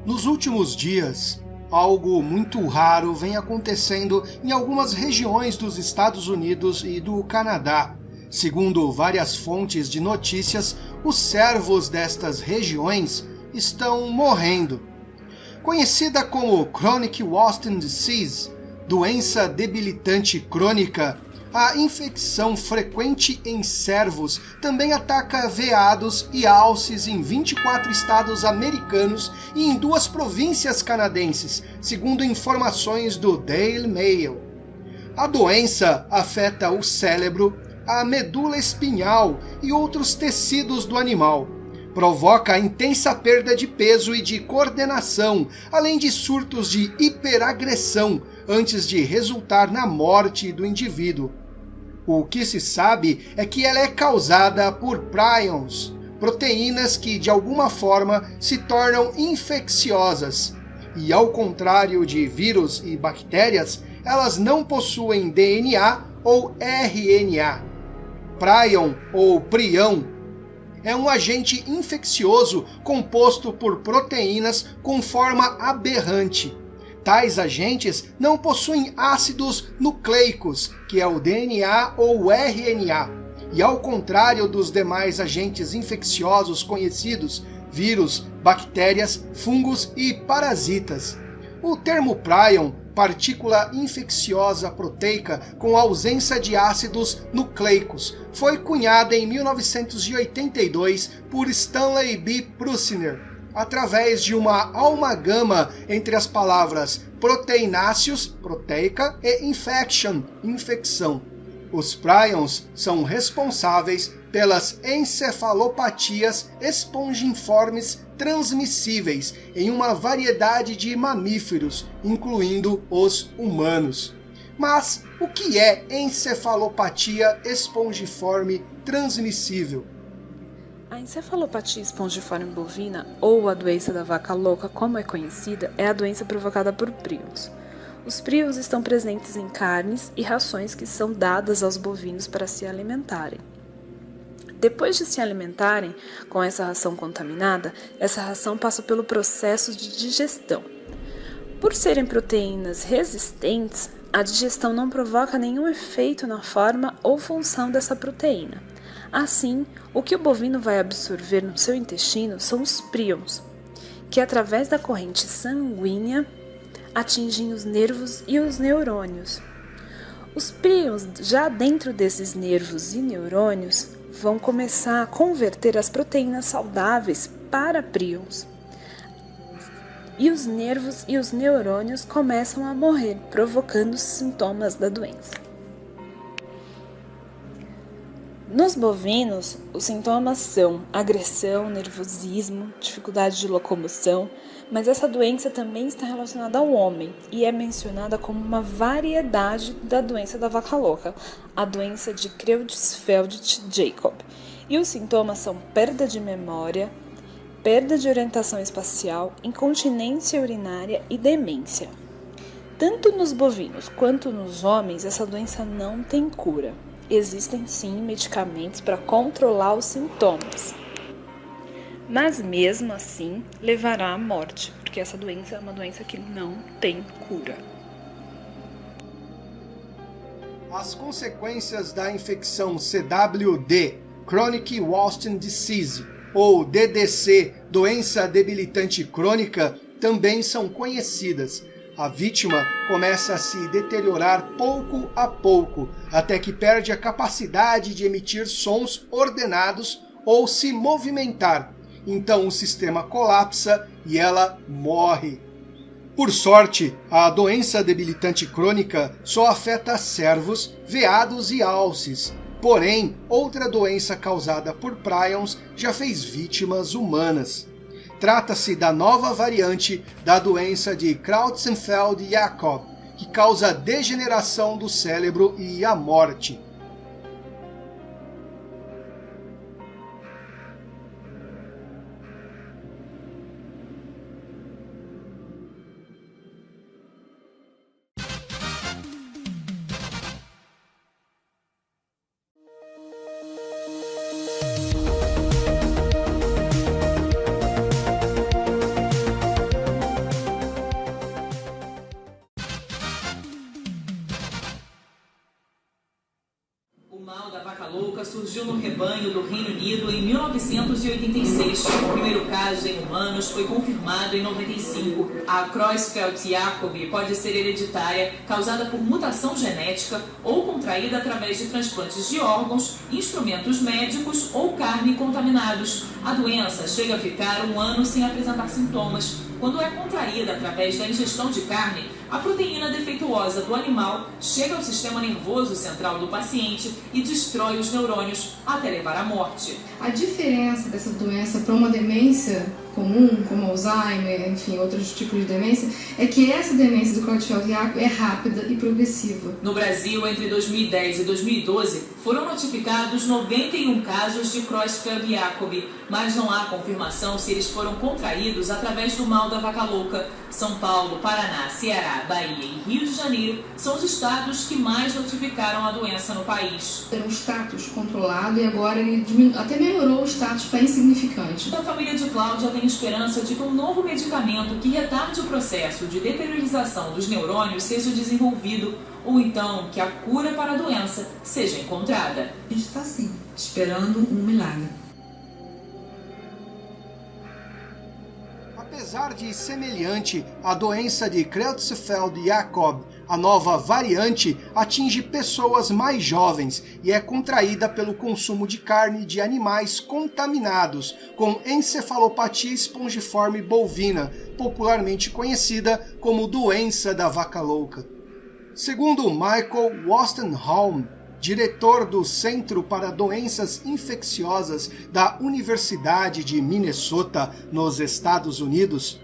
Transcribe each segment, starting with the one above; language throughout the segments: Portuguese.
Nos últimos dias, algo muito raro vem acontecendo em algumas regiões dos Estados Unidos e do Canadá. Segundo várias fontes de notícias, os cervos destas regiões estão morrendo. Conhecida como Chronic Wasting Disease, doença debilitante crônica, a infecção frequente em cervos também ataca veados e alces em 24 estados americanos e em 2 províncias canadenses, segundo informações do Daily Mail. A doença afeta o cérebro, a medula espinhal e outros tecidos do animal. Provoca intensa perda de peso e de coordenação, além de surtos de hiperagressão, antes de resultar na morte do indivíduo. O que se sabe é que ela é causada por prions, proteínas que de alguma forma se tornam infecciosas. E ao contrário de vírus e bactérias, elas não possuem DNA ou RNA. Prion ou prião é um agente infeccioso composto por proteínas com forma aberrante. Tais agentes não possuem ácidos nucleicos, que é o DNA ou o RNA, e ao contrário dos demais agentes infecciosos conhecidos, vírus, bactérias, fungos e parasitas. O termo prion, partícula infecciosa proteica com ausência de ácidos nucleicos, foi cunhada em 1982 por Stanley B. Prusiner, através de uma amalgama entre as palavras proteináceos, proteica, e infection, infecção. Os prions são responsáveis pelas encefalopatias espongiformes transmissíveis em uma variedade de mamíferos, incluindo os humanos. Mas o que é encefalopatia espongiforme transmissível? A encefalopatia espongiforme bovina, ou a doença da vaca louca, como é conhecida, é a doença provocada por prions. Os prions estão presentes em carnes e rações que são dadas aos bovinos para se alimentarem. Depois de se alimentarem com essa ração contaminada, essa ração passa pelo processo de digestão. Por serem proteínas resistentes, a digestão não provoca nenhum efeito na forma ou função dessa proteína. Assim, o que o bovino vai absorver no seu intestino são os prions, que através da corrente sanguínea atingem os nervos e os neurônios. Os prions, já dentro desses nervos e neurônios, vão começar a converter as proteínas saudáveis para prions. E os nervos e os neurônios começam a morrer, provocando os sintomas da doença. Nos bovinos, os sintomas são agressão, nervosismo, dificuldade de locomoção, mas essa doença também está relacionada ao homem e é mencionada como uma variedade da doença da vaca louca, a doença de Creutzfeldt-Jakob. E os sintomas são perda de memória, perda de orientação espacial, incontinência urinária e demência. Tanto nos bovinos quanto nos homens, essa doença não tem cura. Existem sim medicamentos para controlar os sintomas, mas mesmo assim levará à morte, porque essa doença é uma doença que não tem cura. As consequências da infecção CWD, Chronic Wasting Disease, ou DDC, doença debilitante crônica, também são conhecidas. A vítima começa a se deteriorar pouco a pouco, até que perde a capacidade de emitir sons ordenados ou se movimentar. Então o sistema colapsa e ela morre. Por sorte, a doença debilitante crônica só afeta cervos, veados e alces. Porém, outra doença causada por prions já fez vítimas humanas. Trata-se da nova variante da doença de Creutzfeldt-Jakob, que causa degeneração do cérebro e a morte. mal da vaca louca surgiu no rebanho do Reino Unido em 1986. O primeiro caso em humanos foi confirmado em 95. A Creutzfeldt-Jakob pode ser hereditária, causada por mutação genética ou contraída através de transplantes de órgãos, instrumentos médicos ou carne contaminados. A doença chega a ficar 1 ano sem apresentar sintomas. Quando é contraída através da ingestão de carne, a proteína defeituosa do animal chega ao sistema nervoso central do paciente e destrói os neurônios até levar à morte. A diferença dessa doença para uma demência comum, como Alzheimer, enfim, outros tipos de demência, é que essa demência do Creutzfeldt-Jakob é rápida e progressiva. No Brasil, entre 2010 e 2012, foram notificados 91 casos de Creutzfeldt-Jakob, mas não há confirmação se eles foram contraídos através do mal da vaca louca. São Paulo, Paraná, Ceará, Bahia e Rio de Janeiro são os estados que mais notificaram a doença no país. Era um status controlado e agora ele até melhorou o status para insignificante. A família de Cláudia tem esperança de que um novo medicamento que retarde o processo de deteriorização dos neurônios seja desenvolvido, ou então que a cura para a doença seja encontrada. A gente está sim, esperando um milagre. Apesar de semelhante à doença de Creutzfeldt-Jakob, a nova variante atinge pessoas mais jovens e é contraída pelo consumo de carne de animais contaminados com encefalopatia espongiforme bovina, popularmente conhecida como doença da vaca louca. Segundo Michael Wostenholm, diretor do Centro para Doenças Infecciosas da Universidade de Minnesota, nos Estados Unidos,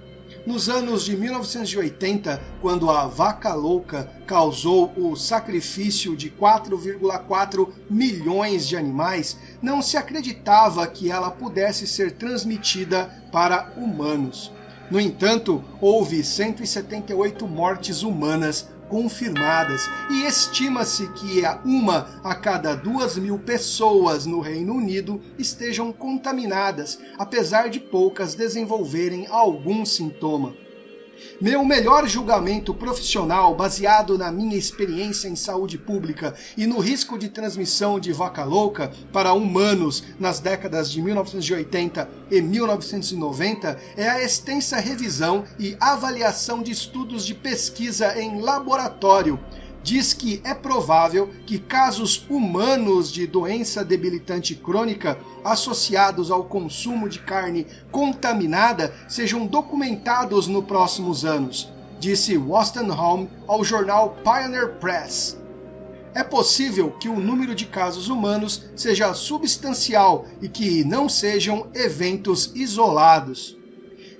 nos anos de 1980, quando a vaca louca causou o sacrifício de 4,4 milhões de animais, não se acreditava que ela pudesse ser transmitida para humanos. No entanto, houve 178 mortes humanas confirmadas e estima-se que 1 a cada 2.000 pessoas no Reino Unido estejam contaminadas, apesar de poucas desenvolverem algum sintoma. Meu melhor julgamento profissional, baseado na minha experiência em saúde pública e no risco de transmissão de vaca louca para humanos nas décadas de 1980 e 1990, é a extensa revisão e avaliação de estudos de pesquisa em laboratório. Diz que é provável que casos humanos de doença debilitante crônica associados ao consumo de carne contaminada sejam documentados nos próximos anos, disse Wostenholm ao jornal Pioneer Press. É possível que o número de casos humanos seja substancial e que não sejam eventos isolados.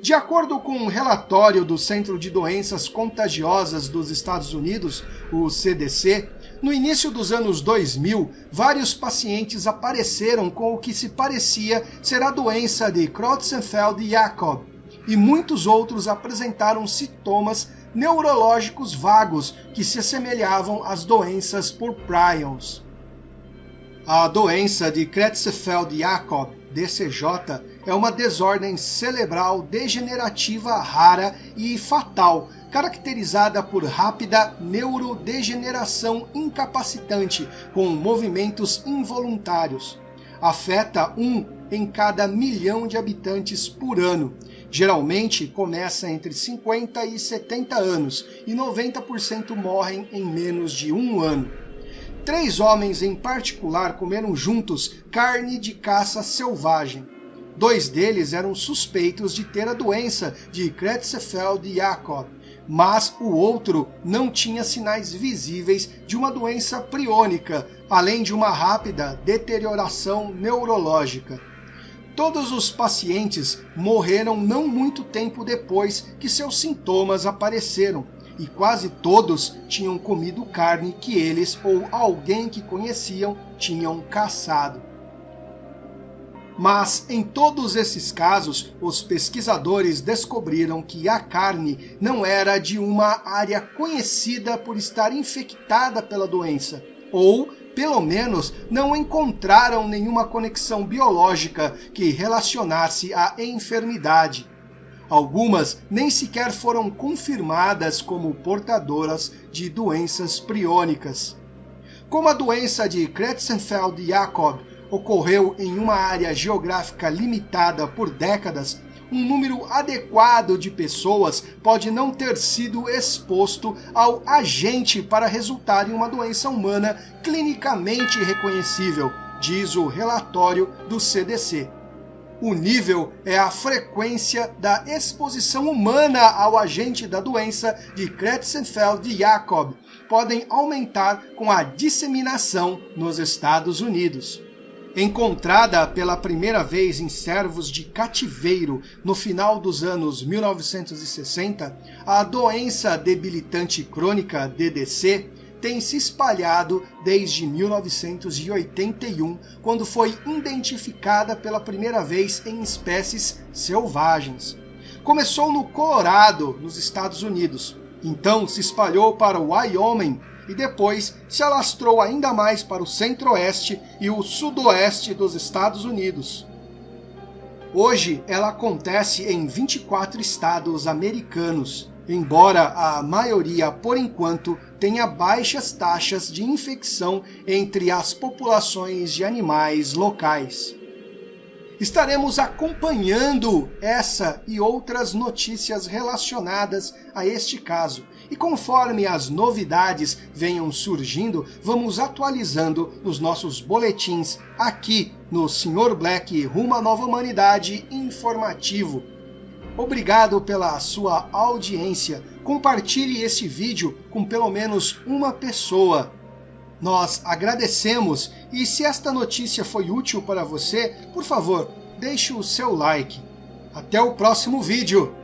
De acordo com um relatório do Centro de Doenças Contagiosas dos Estados Unidos, o CDC, no início dos anos 2000, vários pacientes apareceram com o que se parecia ser a doença de Creutzfeldt-Jakob, e muitos outros apresentaram sintomas neurológicos vagos que se assemelhavam às doenças por prions. A doença de Creutzfeldt-Jakob, DCJ, é uma desordem cerebral degenerativa rara e fatal, caracterizada por rápida neurodegeneração incapacitante com movimentos involuntários. Afeta 1 em cada 1.000.000 de habitantes por ano. Geralmente começa entre 50 e 70 anos e 90% morrem em menos de 1 ano. 3 homens em particular comeram juntos carne de caça selvagem. 2 deles eram suspeitos de ter a doença de Creutzfeldt-Jakob, mas o outro não tinha sinais visíveis de uma doença priônica, além de uma rápida deterioração neurológica. Todos os pacientes morreram não muito tempo depois que seus sintomas apareceram, e quase todos tinham comido carne que eles ou alguém que conheciam tinham caçado. Mas, em todos esses casos, os pesquisadores descobriram que a carne não era de uma área conhecida por estar infectada pela doença, ou, pelo menos, não encontraram nenhuma conexão biológica que relacionasse a enfermidade. Algumas nem sequer foram confirmadas como portadoras de doenças priônicas. Como a doença de Creutzfeldt-Jakob ocorreu em uma área geográfica limitada por décadas, um número adequado de pessoas pode não ter sido exposto ao agente para resultar em uma doença humana clinicamente reconhecível, diz o relatório do CDC. O nível é a frequência da exposição humana ao agente da doença de Creutzfeldt-Jakob, podem aumentar com a disseminação nos Estados Unidos. Encontrada pela primeira vez em cervos de cativeiro no final dos anos 1960, a doença debilitante crônica DDC tem se espalhado desde 1981, quando foi identificada pela primeira vez em espécies selvagens. Começou no Colorado, nos Estados Unidos, então se espalhou para o Wyoming e depois se alastrou ainda mais para o centro-oeste e o sudoeste dos Estados Unidos. Hoje ela acontece em 24 estados americanos, embora a maioria, por enquanto, tenha baixas taxas de infecção entre as populações de animais locais. Estaremos acompanhando essa e outras notícias relacionadas a este caso. E conforme as novidades venham surgindo, vamos atualizando nos nossos boletins aqui no Sr. Black Rumo à Nova Humanidade Informativo. Obrigado pela sua audiência. Compartilhe esse vídeo com pelo menos uma pessoa. Nós agradecemos e se esta notícia foi útil para você, por favor, deixe o seu like. Até o próximo vídeo!